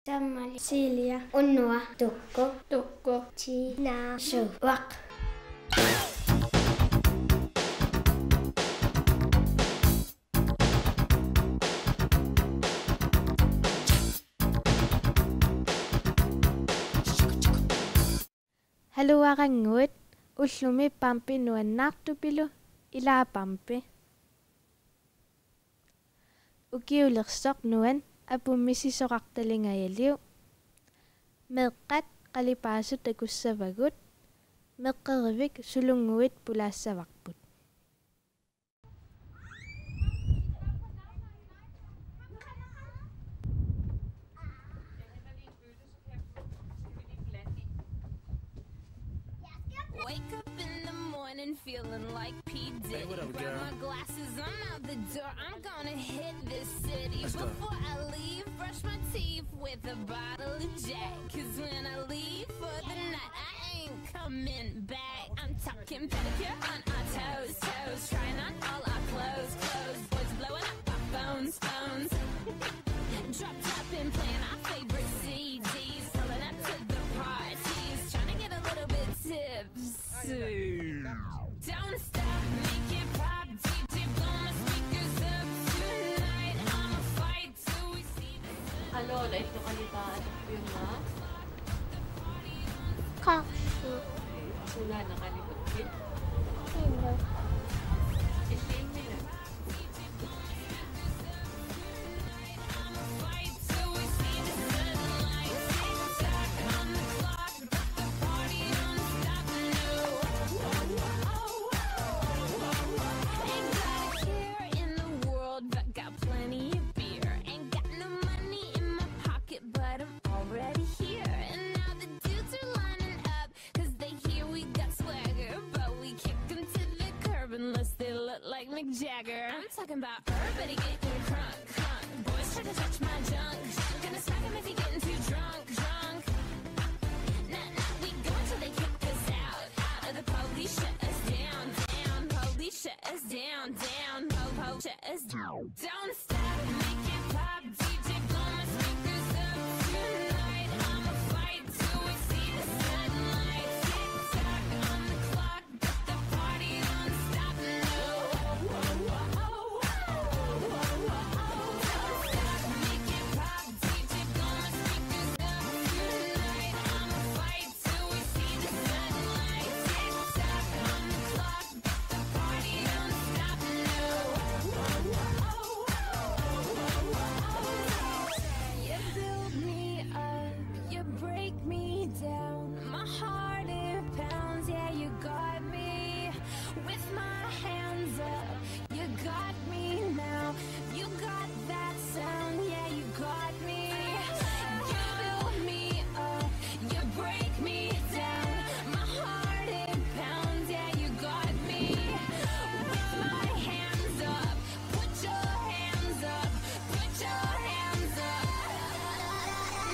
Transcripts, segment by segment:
Tammali, Silja, Unnua, Tukko, Tina, Suwak. Haluaranguut, ullumi pampi nuannartupilu, ilaapampi. Ukiulersoq nuan apumisisoqartalingajaliu. Meeqqat qalipaasut akussavagut, meqqerivik sulunguit pulaassavaqput. Wake up in the morning feeling like P. Diddy. Grab my glasses, I'm out the door. I'm gonna hit this city. Before I leave, brush my teeth with a bottle of Jack. Cause when I leave for the night, I ain't coming back. I'm talking pedicure on our toes. Trying on all our clothes. Boys blowing up our phones. Drop top and playing our favorite CDs. Pulling up to the parties. Trying to get a little bit tipsy. Don't stop, make it pop. DJ blow my speakers up tonight. I'ma fight till we see the sun. Ano, like ito kalitaan yung na? Kaksu. Sula na kalipagkit. Sino? Ising nila. Fight till we see the sunlight. Tick-tock on the clock, but the party don't stop, no. Ain't got a care in the world, but got plenty of beer. Ain't got no money in my pocket, but I'm already here. And now the dudes are lining up, cause they hear we got swagger. But we kick them to the curb unless they look like Mick Jagger. I'm talking about everybody getting crunk. Boys try to touch my junk. Gonna smack him if he getting too drunk. Nah, we go until they kick us out. Or the police shut us down. Police shut us down. Po, shut us down. Don't stop, make it pop. DJ blow my speakers up tonight. I'ma fight till we see the sunlight. Tick-tock on the clock, but the party don't stop, no. Make it pop, DJ blow my speakers up tonight. I'ma fight till we see the sunlight. Tick-tock on the clock, but the party don't stop, no. You build me up, you break me down. My heart it pounds, yeah, you got me. With my hands up, you got me now. You got that sound, yeah, you got me. You build me up, you break me down. My heart it pounds, yeah, you got me. With my hands up, put your hands up, put your hands up.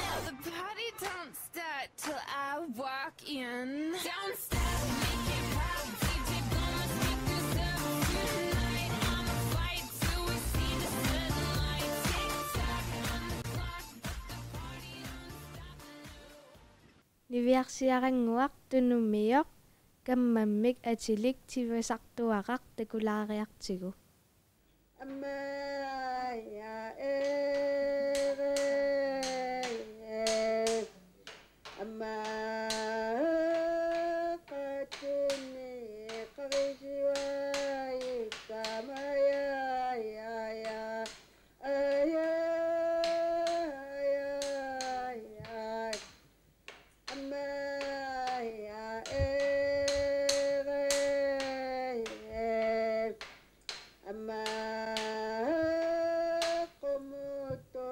Now the party don't start till I walk in. Don't stop, make it pop, DJ blow my speakers up tonight. I'ma fight till we see the sunlight. Tick-tock on the clock, but the party don't stop, no. Niviarsiaranguaq tunumiyoq kammammik atilik tivasartuaqaq takulaariartigu. Amma ya amma qatni qawjiwa kama ya amma ya amma qumutu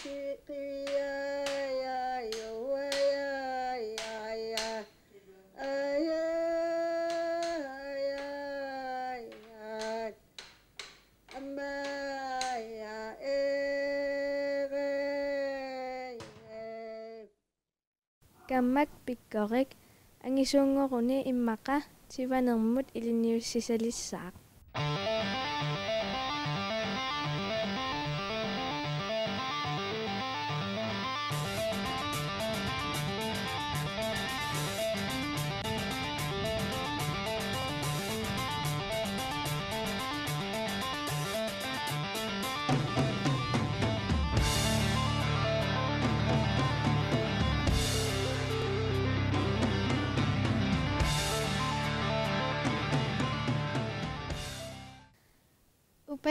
tiqiya ya amma ya Kammak pikkorik angisuunngoruni immaqa sivanermut iliniussisalissaaq.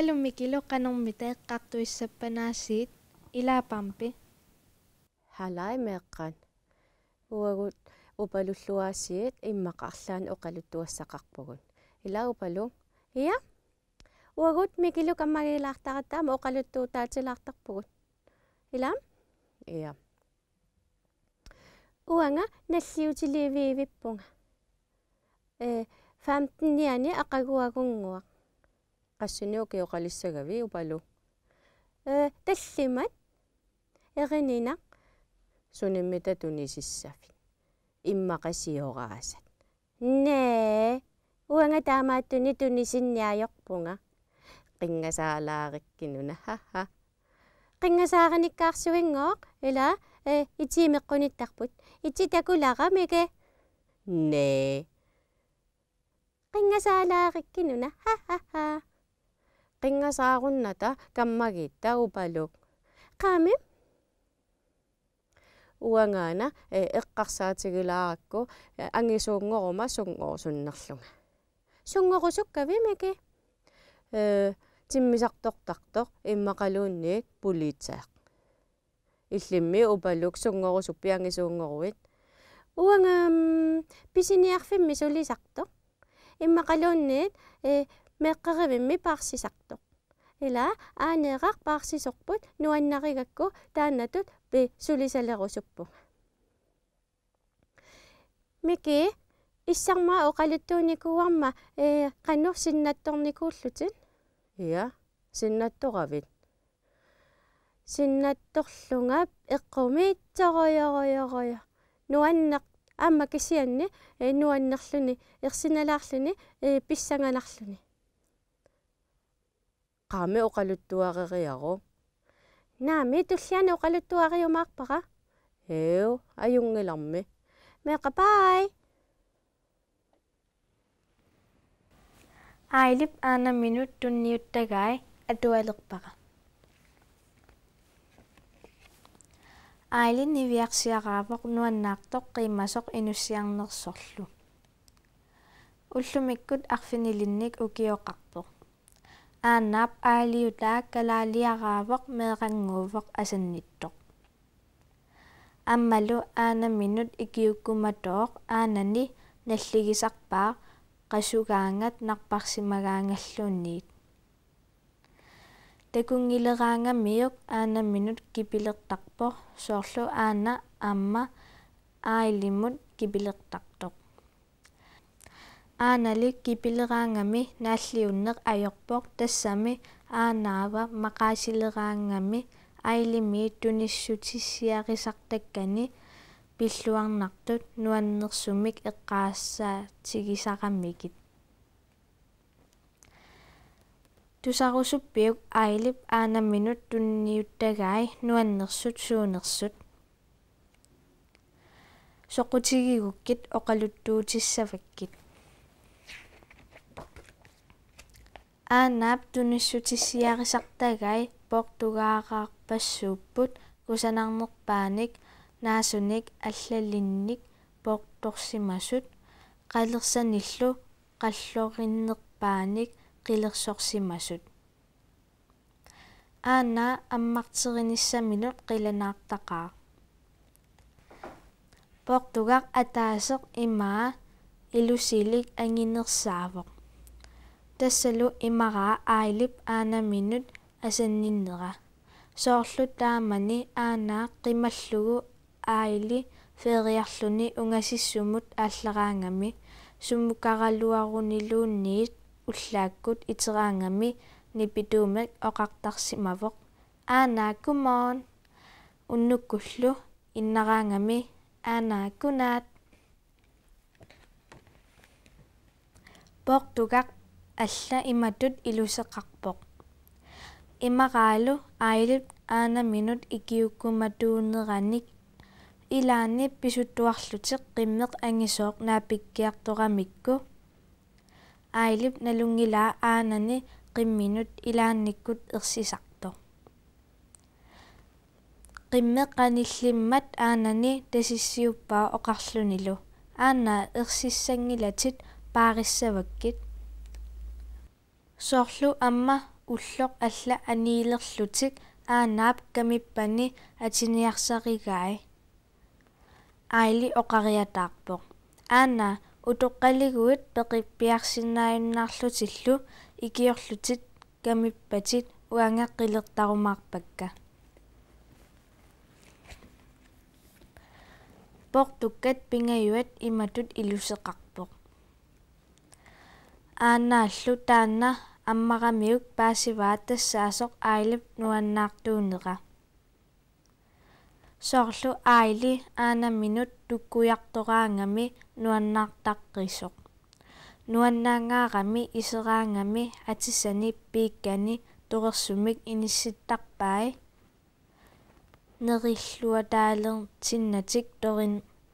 Upaluk Mikilu KNR qaqtuissappanaassiit ilapampi. Halai Meeqqan. Uagut upalulluaasiit immaqarlaan oqaluttuassaqarpugun. Ila Upaluk. Ia. Uagut Mikilu kammagilaartaqattaama oqaluttuutaatilaartarpugun. Ila. Ia. Uanga nalliutiliviivippunga. 15-niani aqaguagunguaq. Qassuniuki oqalissagavi Upaluk. Tallimat erinina sunimmita tunisissafi. Immaqasioraasat. Nee. Uanga taamaattuni tunisinniajorpunga. Qingasaalaarikkinuna. Haha. Qingasaaranikkaarsuingoq ila itiimeqqunittarput. Ititakularamike. Nee. Qingasaalaarikkinuna. Hahaha. Qingasaarunnata kammagitta Upaluk. Qaamim. Uangaana eqqarsaatigilaaqakku angisuungoruma sungorsunnerlunga. Sungorusukkavi mike. Timmisartortartoq immaqaluunniik pulitsaaq. Illimmi Upaluk sungorusuppi angisuungoruit. Uanga pisiniarfimmi sulisartoq. Immaqaluunniit meqqarivimmi paarsisartoq. Ila aaneeqaq paarsisorput nuannarigakku taannatut sulisalerusuppu. Miki issarmaa oqaluttuunikuarma qannur sinnattornikuullutin. Ia, sinnattoravit. Sinnattorlunga eqqumiittoroyoroyoroyo. Nuannaq amma kisianni nuannerluni ersinalaarluni pissanganarluni. Qaami oqaluttuareriaru. Naami tulliani oqaluttuariumaarpaqa. Heu, ajungilarmi. Meeqa bye. Ailip aana minut tunniuttagai atualerpaqa. Ailin niviarsiaqaavoq nuannaartoq qiimmasoq inussiarnersorlu. Ullumikkut arfinilinnik ukioqarpoq. Aannaap aaliutaa kalaaliaqaavoq meeqanguuvoq asannittoq. Ammalu aana minut ikiukkumatooq aanani nalligisarpaa qasugaangat narparsimagaangalluunniit. Takungileraangamiuk aana minut kipilertarpoq soorlu aana amma aalimut kipilertartoq. Aanali kipileraangami naalliunneq ajorpoq tassami aanaava maqaasileraangami ailimi tunissutissiarisartakkani pilluarnartut nuannersumik eqqaassaatigисараммикит. Tusarusuppiuk ailip aana minut tunniuttagai nuannersut suunersut. Soqutigigukkit oqaluttuutissavakkit. Aannaap tunissutissiarisartagai portugaaqaarpassuupput kusanarnerpaanik naasunik allalinnik portorsimasut qalersanillu qallorinnerpaanik qilersorsimasut. Aanaa ammarterinissaminut qilanaartaqaa. Portugaq ataaseq imaa ilusilik anginersaavoq. Tassalu imaraa ailip aana minut asanninnera. Soorlu taamani aanaa qimallugu aili feriarluni ungasissumut ааллераангами суммукаралуарунилуунниит уллааккут итераангами нипитуумак оқартарсимавоқ аанааккумаон уннуккуллу иннараангами аанааккунаат Portugaq алла иматут илусеқарпоқ имарaalу аилут аана минут икиуккуматуунераник илаани писуттуарлутеқ қиммеқ ангисооқ наапиккиарторамикку аилип налунгилаа aanani qimminut ilaannikkut ersisarto qimmeqqanillimmat aanani tasissiuppaa oqarlunilu aanaa ersissangilatit paarissavakkit soorlu amma уллоq алла аниилерлутик aannaap kamippani atiniarsarigai aili oqariatаарpoq aanna utoqqaliguit peqippiarsinnaayunnaarlutillu ikiorlutit kamippatit uangeqqilertarumaarpakka portukkat pingayuat imatut iluseqarpoq aanaallu taanna аммарамиук паасиваат тассаасоқ аилип нуаннаартуунера соорлу аили аанаминут туккуяртораангами нуаннаартаққисоқ нуаннаангаарами исераангами атиссани пииккани торерсумик инисситтарпаи нериллуатаалертиннатик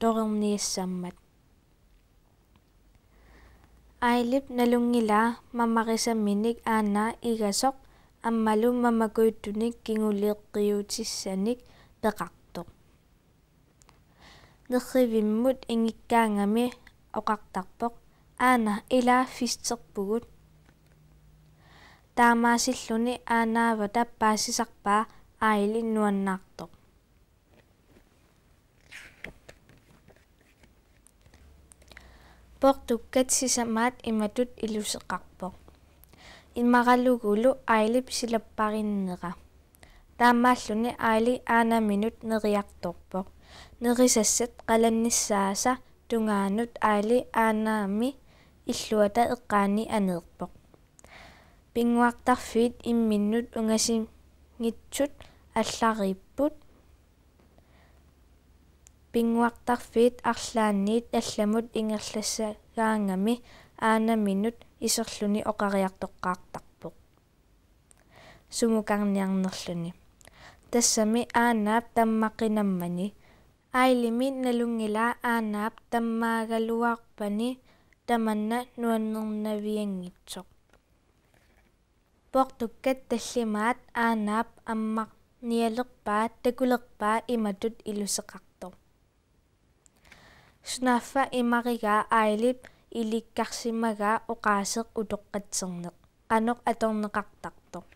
торерниассаммат ailip nalungila mamarisamminik aanaa igasoq ammalu mamakuyttunik kinguleeqqiutissanik peqartoq nerrivimmut ingikkaangami oqartarpoq aana ilaa fisterpugut taamaasilluni aanaavata paasisarpaa aili nuannaartoq portukkat sisamaat imatut iluseqarpoq immaralugulu ailip silapparinnera taamaalluni aili aanaminut neriartorpoq nerisasset qalannissaasa tungaanut aili aanaami illuata eqqaani aneerpoq pinguartarfiit imminnut ungasingitsut allariipput pinguartarfiit arlaanniit allamut ingerlassagaangami aanaminut iserluni oqariartoqqaartarpoq sumukarniarnerluni tassami aannaap tammaqinammani ailimi nalungilaa aannaap tammaagaluarpani tamanna nuannernaviangitsoq portukkat tallimaat aannaap ammarnialerpaa takulerpaa imatut iluseqartoq snaffa imarigaa ailip ilikkarsimagaa oqaaseq utoqqatserneq qanoq atorneqartartoq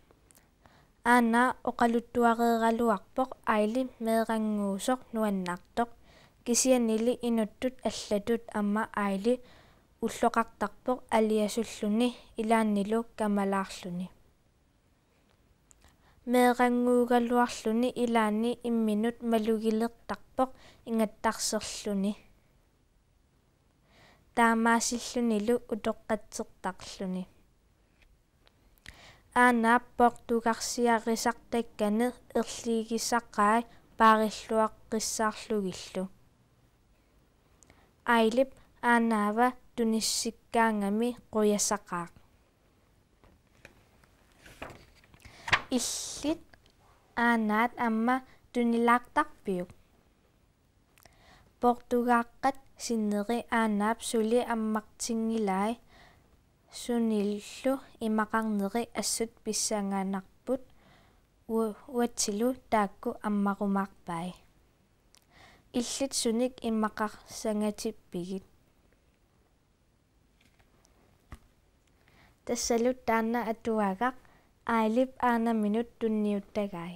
aanna oqaluttuareeraluarpoq aili meeqanguusoq nuannaartoq kisianili inuttut allatut amma aili ulloqartarpoq aliasulluni ilaannilu kamalaarluni meeqanguugaluarluni ilaanni imminut malugilertarpoq ingattarserluni taamaasillunilu utoqqatsertarluni aannaap portugarsiarisartakkane erliigissaqqai paarilluaqqissaarlugillu ailip aannaava tunissikkaangami quyassaqaaq illit aannaat amma tunilaaqtarpiuk portugaaqqat sinneri aannaap suli ammartingilai sunillu imaqarneri assut pissangaanarput uatsilu taakku ammarumaarpai illit sunik immaqarsangatipпигит tassalut taanna atuagaq ailip aanaminut tunniuttagai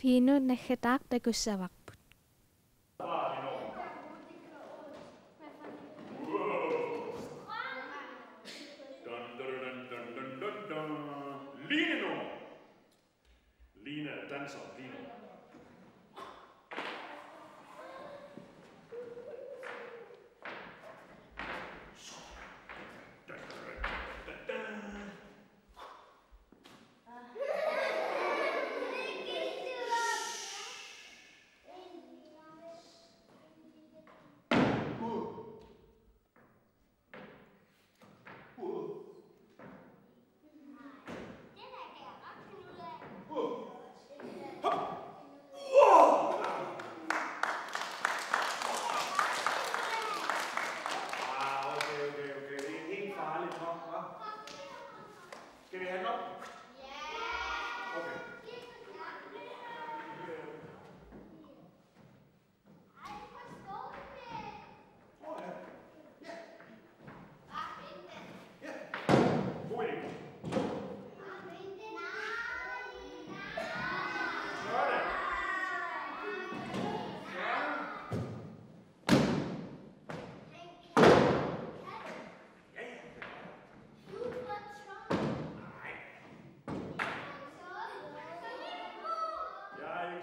Pino naggedaag takussavaqput Line nummer. Line er danser. Line.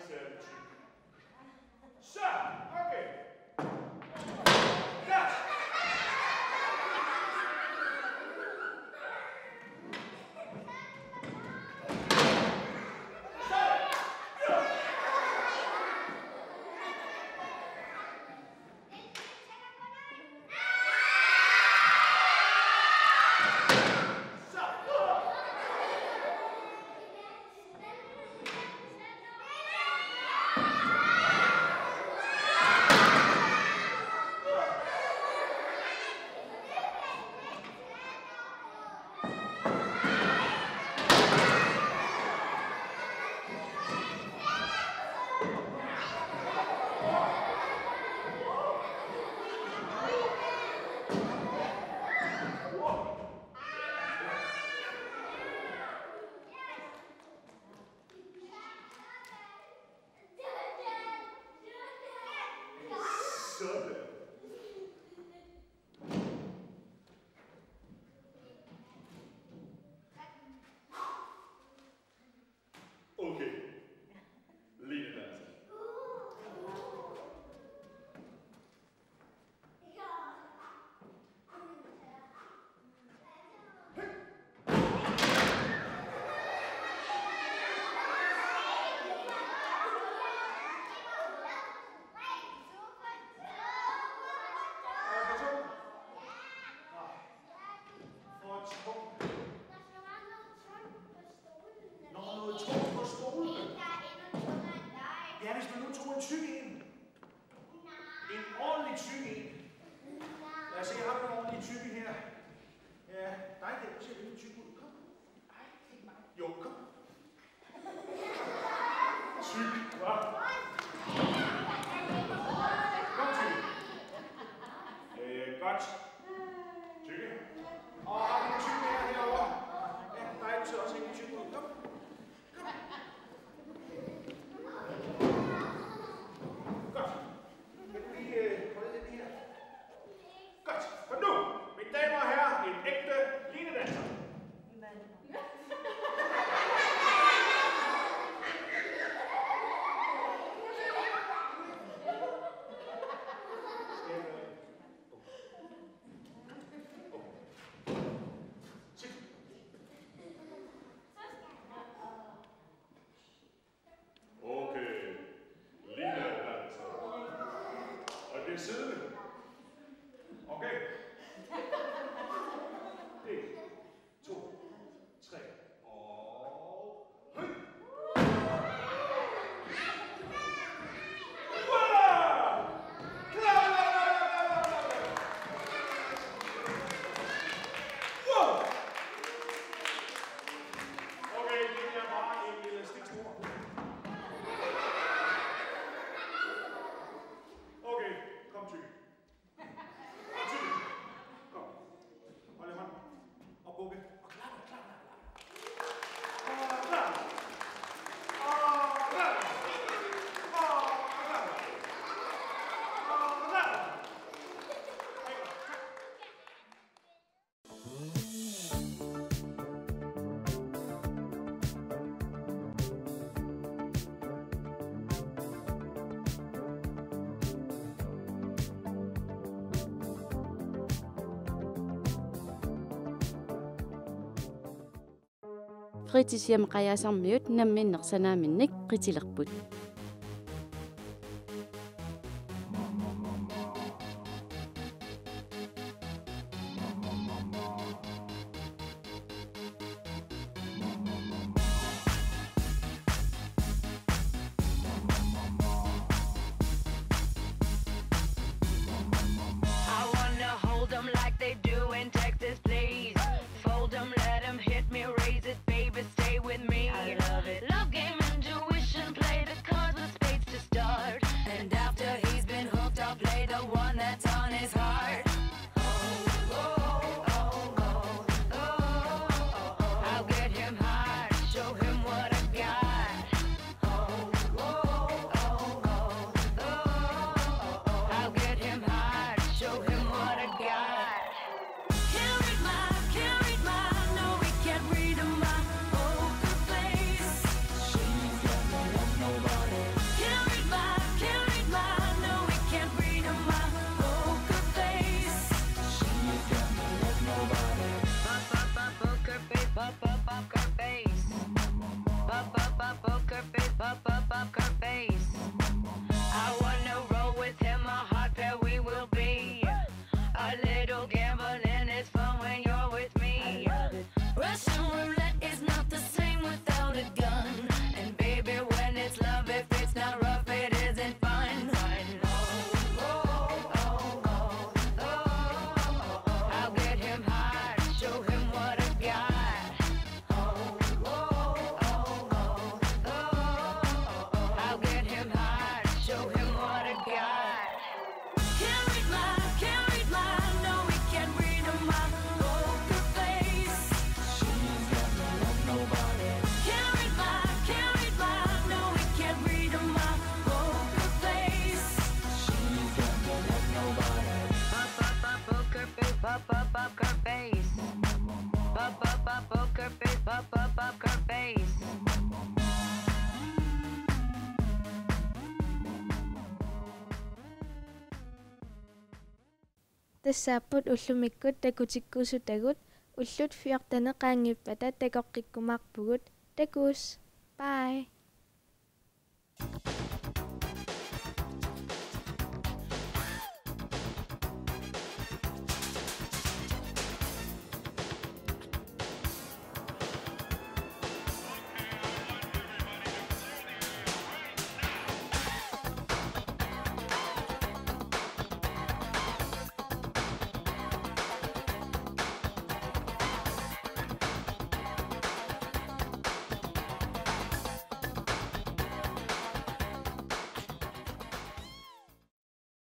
sagde du tyk. Så, okay. Ja. Sådan. Okay. Line danser. Ja, hvis man nu tog en tyk en. En ordentlig tyk en. Lad os se, jeg har en ordentlig tykke her. Ja, dig der, du ser lidt tyk ud. Kom. Ej, ikke mig. Jo, kom. Tyk, hva? Kom, tyk. Godt. Tykke. Og har vi en tyk mere herovre? Ja, dig, du ser også helt tyk ud. Kom. Godt. Kan du lige holde den her? Godt. For nu, mine damer og herrer, en ægte linedanser. Okay, linedanser. Og det er siddende. Okay. 1, 2, 3 og høj. Voilà! Klar! Wow! Okay, det er bare en elastikskruer. Okay, kom tykke. Kom tykke. Kom. Hold i hånden. Og bukke. Og klap. Og klap. Og klap. Og klap. Og klap. Fritidshjem Qayasarmiut namminnersanaaminnik qitilerput. I wanna hold them like they do in Texas, please. Fold them, let them hit me, raise it, baby, stay with me. I love it. Love game, intuition, play the card. тассааппут уллумиккут такутиккуусутагут уллут фиортане qaangippata такоққиккумаарпугут такус. Bye.